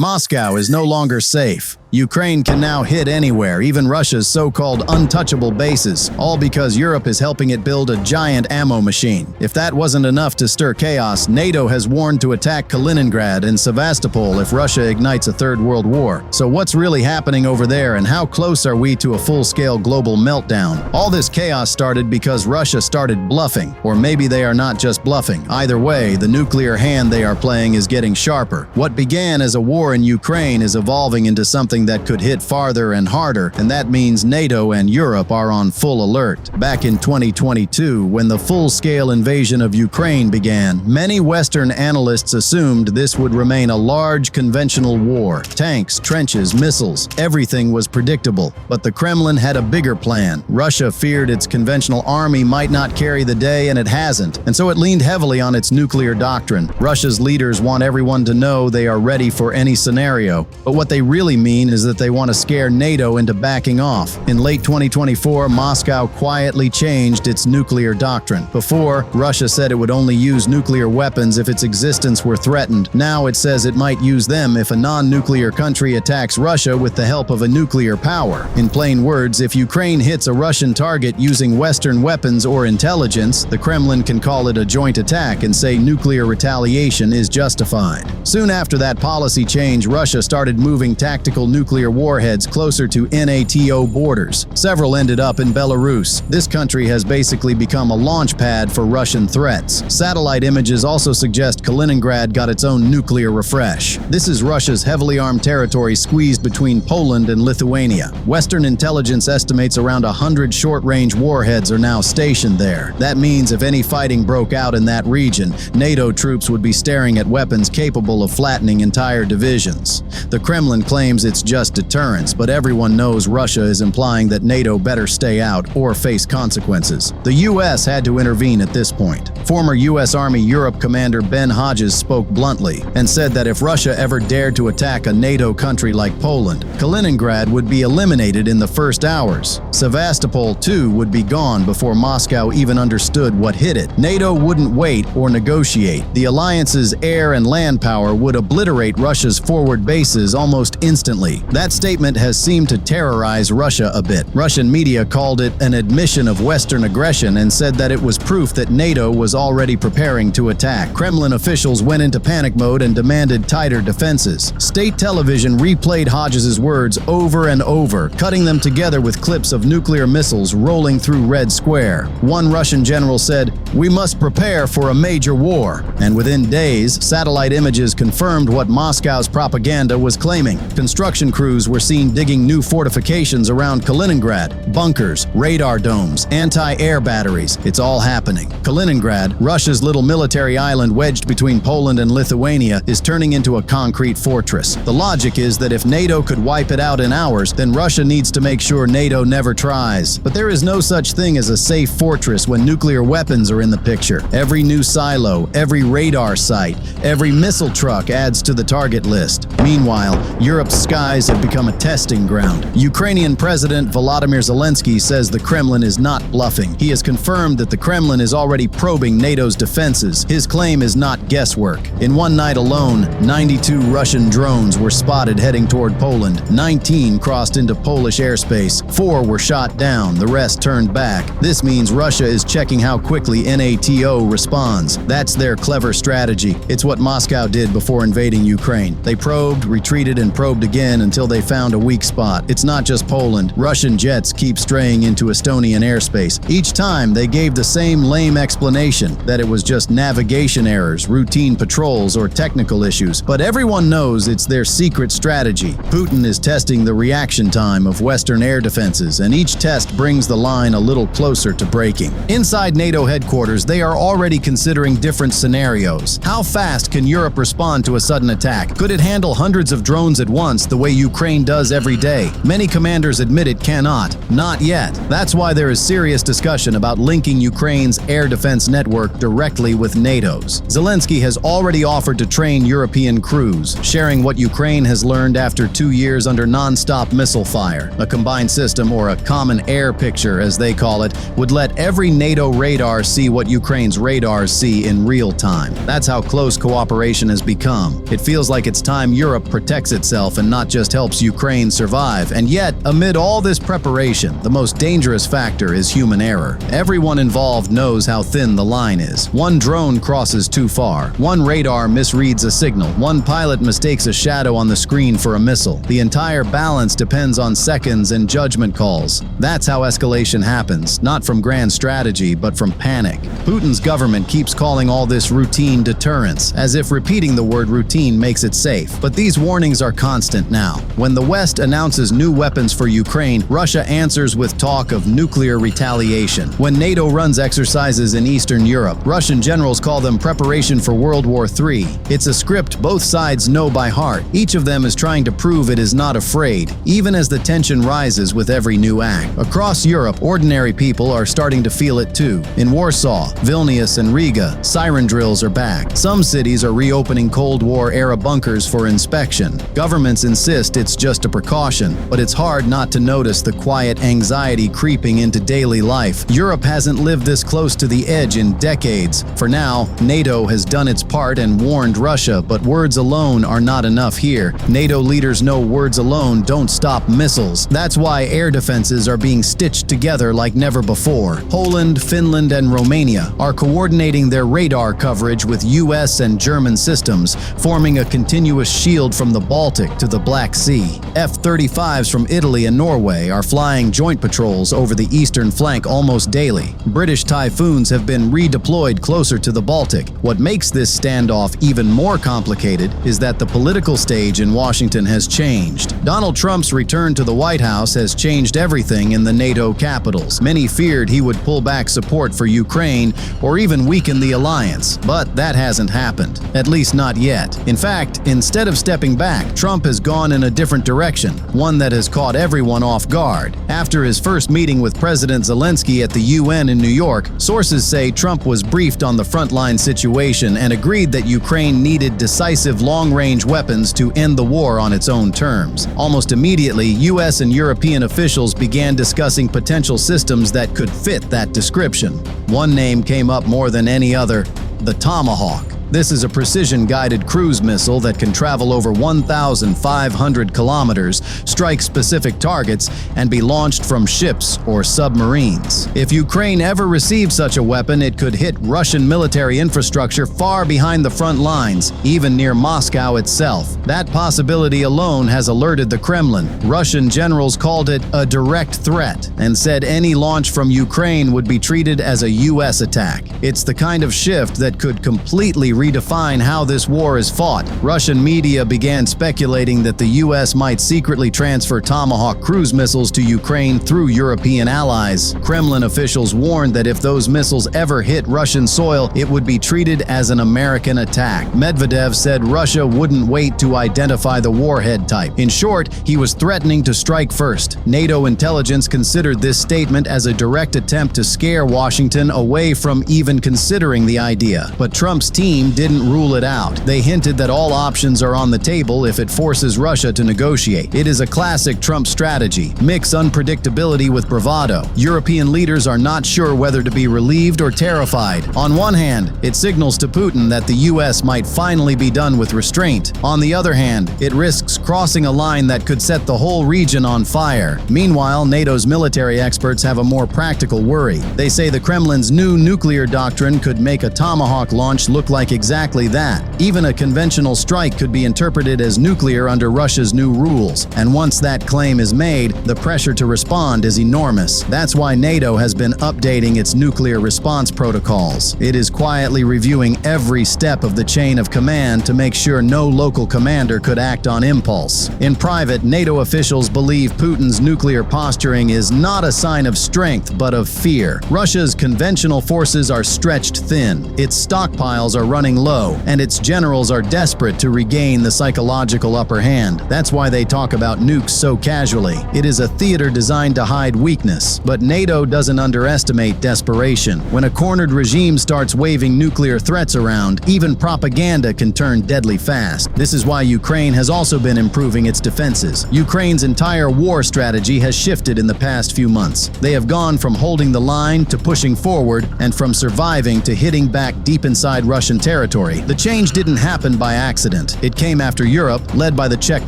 Moscow is no longer safe. Ukraine can now hit anywhere, even Russia's so-called untouchable bases, all because Europe is helping it build a giant ammo machine. If that wasn't enough to stir chaos, NATO has warned to attack Kaliningrad and Sevastopol if Russia ignites a third world war. So what's really happening over there, and how close are we to a full-scale global meltdown? All this chaos started because Russia started bluffing, or maybe they are not just bluffing. Either way, the nuclear hand they are playing is getting sharper. What began as a war in Ukraine is evolving into something that could hit farther and harder, and that means NATO and Europe are on full alert. Back in 2022, when the full-scale invasion of Ukraine began, many Western analysts assumed this would remain a large conventional war. Tanks, trenches, missiles, everything was predictable. But the Kremlin had a bigger plan. Russia feared its conventional army might not carry the day, and it hasn't, and so it leaned heavily on its nuclear doctrine. Russia's leaders want everyone to know they are ready for any scenario, but what they really mean is that they want to scare NATO into backing off. In late 2024, Moscow quietly changed its nuclear doctrine. Before, Russia said it would only use nuclear weapons if its existence were threatened. Now it says it might use them if a non-nuclear country attacks Russia with the help of a nuclear power. In plain words, if Ukraine hits a Russian target using Western weapons or intelligence, the Kremlin can call it a joint attack and say nuclear retaliation is justified. Soon after that policy change, Russia started moving tactical nuclear warheads closer to NATO borders. Several ended up in Belarus. This country has basically become a launch pad for Russian threats. Satellite images also suggest Kaliningrad got its own nuclear refresh. This is Russia's heavily armed territory squeezed between Poland and Lithuania. Western intelligence estimates around 100 short-range warheads are now stationed there. That means if any fighting broke out in that region, NATO troops would be staring at weapons capable of flattening entire divisions. The Kremlin claims it's just deterrence, but everyone knows Russia is implying that NATO better stay out or face consequences. The U.S. had to intervene at this point. Former U.S. Army Europe Commander Ben Hodges spoke bluntly and said that if Russia ever dared to attack a NATO country like Poland, Kaliningrad would be eliminated in the first hours. Sevastopol, too, would be gone before Moscow even understood what hit it. NATO wouldn't wait or negotiate. The alliance's air and land power would obliterate Russia's forward bases almost instantly. That statement has seemed to terrorize Russia a bit. Russian media called it an admission of Western aggression and said that it was proof that NATO was already preparing to attack. Kremlin officials went into panic mode and demanded tighter defenses. State television replayed Hodges' words over and over, cutting them together with clips of nuclear missiles rolling through Red Square. One Russian general said, "We must prepare for a major war." And within days, satellite images confirmed what Moscow's propaganda was claiming. Construction crews were seen digging new fortifications around Kaliningrad, bunkers, radar domes, anti-air batteries. It's all happening. Kaliningrad, Russia's little military island wedged between Poland and Lithuania, is turning into a concrete fortress. The logic is that if NATO could wipe it out in hours, then Russia needs to make sure NATO never tries. But there is no such thing as a safe fortress when nuclear weapons are in the picture. Every new silo, every radar site, every missile truck adds to the target list. Meanwhile, Europe's skies have become a testing ground. Ukrainian President Volodymyr Zelensky says the Kremlin is not bluffing. He has confirmed that the Kremlin is already probing NATO's defenses. His claim is not guesswork. In one night alone, 92 Russian drones were spotted heading toward Poland. 19 crossed into Polish airspace. 4 were shot down, the rest turned back. This means Russia is checking how quickly NATO responds. That's their clever strategy. It's what Moscow did before invading Ukraine. They probed, retreated, and probed again until they found a weak spot. It's not just Poland. Russian jets keep straying into Estonian airspace. Each time, they gave the same lame explanation, that it was just navigation errors, routine patrols, or technical issues. But everyone knows it's their secret strategy. Putin is testing the reaction time of Western air defenses, and each test brings the line a little closer to breaking. Inside NATO headquarters, they are already considering different scenarios. How fast can Europe respond to a sudden attack? Could it handle hundreds of drones at once the way Ukraine does every day. Many commanders admit it cannot. Not yet. That's why there is serious discussion about linking Ukraine's air defense network directly with NATO's. Zelensky has already offered to train European crews, sharing what Ukraine has learned after 2 years under non-stop missile fire. A combined system, or a common air picture as they call it, would let every NATO radar see what Ukraine's radars see in real time. That's how close cooperation has become. It feels like it's time Europe protects itself and not just helps Ukraine survive. And yet, amid all this preparation, the most dangerous factor is human error. Everyone involved knows how thin the line is. One drone crosses too far. One radar misreads a signal. One pilot mistakes a shadow on the screen for a missile. The entire balance depends on seconds and judgment calls. That's how escalation happens, not from grand strategy, but from panic. Putin's government keeps calling all this routine deterrence, as if repeating the word routine makes it safe. But these warnings are constant now. When the West announces new weapons for Ukraine, Russia answers with talk of nuclear retaliation. When NATO runs exercises in Eastern Europe, Russian generals call them preparation for World War III. It's a script both sides know by heart. Each of them is trying to prove it is not afraid, even as the tension rises with every new act. Across Europe, ordinary people are starting to feel it too. In Warsaw, Vilnius, and Riga, siren drills are back. Some cities are reopening Cold War-era bunkers for inspection. Governments insist it's just a precaution, but it's hard not to notice the quiet anxiety creeping into daily life. Europe hasn't lived this close to the edge in decades. For now, NATO has done its part and warned Russia, but words alone are not enough here. NATO leaders know words alone don't stop missiles. That's why air defenses are being stitched together like never before. Poland, Finland, and Romania are coordinating their radar coverage with US and German systems, forming a continuous shield from the Baltic to the Black Sea. F-35s from Italy and Norway are flying joint patrols over the eastern flank almost daily. British Typhoons have been redeployed closer to the Baltic. What makes this standoff even more complicated is that the political stage in Washington has changed. Donald Trump's return to the White House has changed everything in the NATO capitals. Many feared he would pull back support for Ukraine or even weaken the alliance, but that hasn't happened, at least not yet. In fact, instead of stepping back, Trump has gone in a different direction, one that has caught everyone off guard. After his first meeting with President Zelensky at the UN in New York, sources say Trump was briefed on the frontline situation and agreed that Ukraine needed decisive long-range weapons to end the war on its own terms. Almost immediately, US and European officials began discussing potential systems that could fit that description. One name came up more than any other: the Tomahawk. This is a precision-guided cruise missile that can travel over 1,500 kilometers, strike specific targets, and be launched from ships or submarines. If Ukraine ever receives such a weapon, it could hit Russian military infrastructure far behind the front lines, even near Moscow itself. That possibility alone has alerted the Kremlin. Russian generals called it a direct threat and said any launch from Ukraine would be treated as a US attack. It's the kind of shift that could completely redefine how this war is fought. Russian media began speculating that the US might secretly transfer Tomahawk cruise missiles to Ukraine through European allies. Kremlin officials warned that if those missiles ever hit Russian soil, it would be treated as an American attack. Medvedev said Russia wouldn't wait to identify the warhead type. In short, he was threatening to strike first. NATO intelligence considered this statement as a direct attempt to scare Washington away from even considering the idea. But Trump's team didn't rule it out. They hinted that all options are on the table if it forces Russia to negotiate. It is a classic Trump strategy: mix unpredictability with bravado. European leaders are not sure whether to be relieved or terrified. On one hand, it signals to Putin that the US might finally be done with restraint. On the other hand, it risks crossing a line that could set the whole region on fire. Meanwhile, NATO's military experts have a more practical worry. They say the Kremlin's new nuclear doctrine could make a Tomahawk launch look like exactly that. Even a conventional strike could be interpreted as nuclear under Russia's new rules, and once that claim is made, the pressure to respond is enormous. That's why NATO has been updating its nuclear response protocols. It is quietly reviewing every step of the chain of command to make sure no local commander could act on impulse. In private, NATO officials believe Putin's nuclear posturing is not a sign of strength, but of fear. Russia's conventional forces are stretched thin, its stockpiles are running low, and its generals are desperate to regain the psychological upper hand. That's why they talk about nukes so casually. It is a theater designed to hide weakness. But NATO doesn't underestimate desperation. When a cornered regime starts waving nuclear threats around, even propaganda can turn deadly fast. This is why Ukraine has also been improving its defenses. Ukraine's entire war strategy has shifted in the past few months. They have gone from holding the line to pushing forward, and from surviving to hitting back deep inside Russian territory. The change didn't happen by accident. It came after Europe, led by the Czech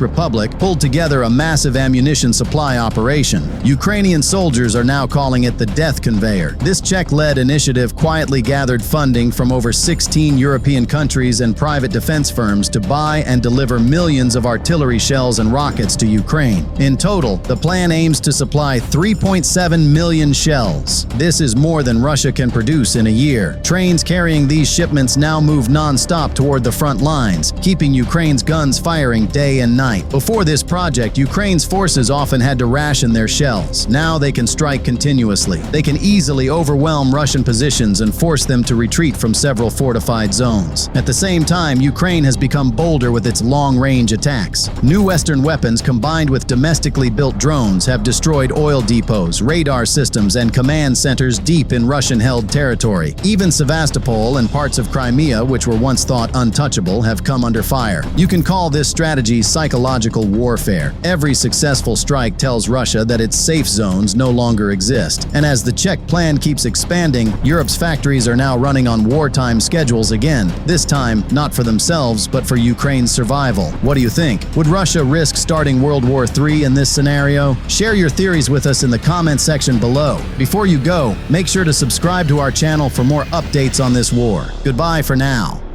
Republic, pulled together a massive ammunition supply operation. Ukrainian soldiers are now calling it the Death Conveyor. This Czech-led initiative quietly gathered funding from over 16 European countries and private defense firms to buy and deliver millions of artillery shells and rockets to Ukraine. In total, the plan aims to supply 3.7 million shells. This is more than Russia can produce in a year. Trains carrying these shipments now move non-stop toward the front lines, keeping Ukraine's guns firing day and night. Before this project, Ukraine's forces often had to ration their shells. Now they can strike continuously. They can easily overwhelm Russian positions and force them to retreat from several fortified zones. At the same time, Ukraine has become bolder with its long-range attacks. New Western weapons combined with domestically built drones have destroyed oil depots, radar systems, and command centers deep in Russian-held territory. Even Sevastopol and parts of Crimea, which were once thought untouchable, have come under fire. You can call this strategy psychological warfare. Every successful strike tells Russia that its safe zones no longer exist. And as the Czech plan keeps expanding, Europe's factories are now running on wartime schedules again. This time, not for themselves, but for Ukraine's survival. What do you think? Would Russia risk starting World War III in this scenario? Share your theories with us in the comment section below. Before you go, make sure to subscribe to our channel for more updates on this war. Goodbye for now.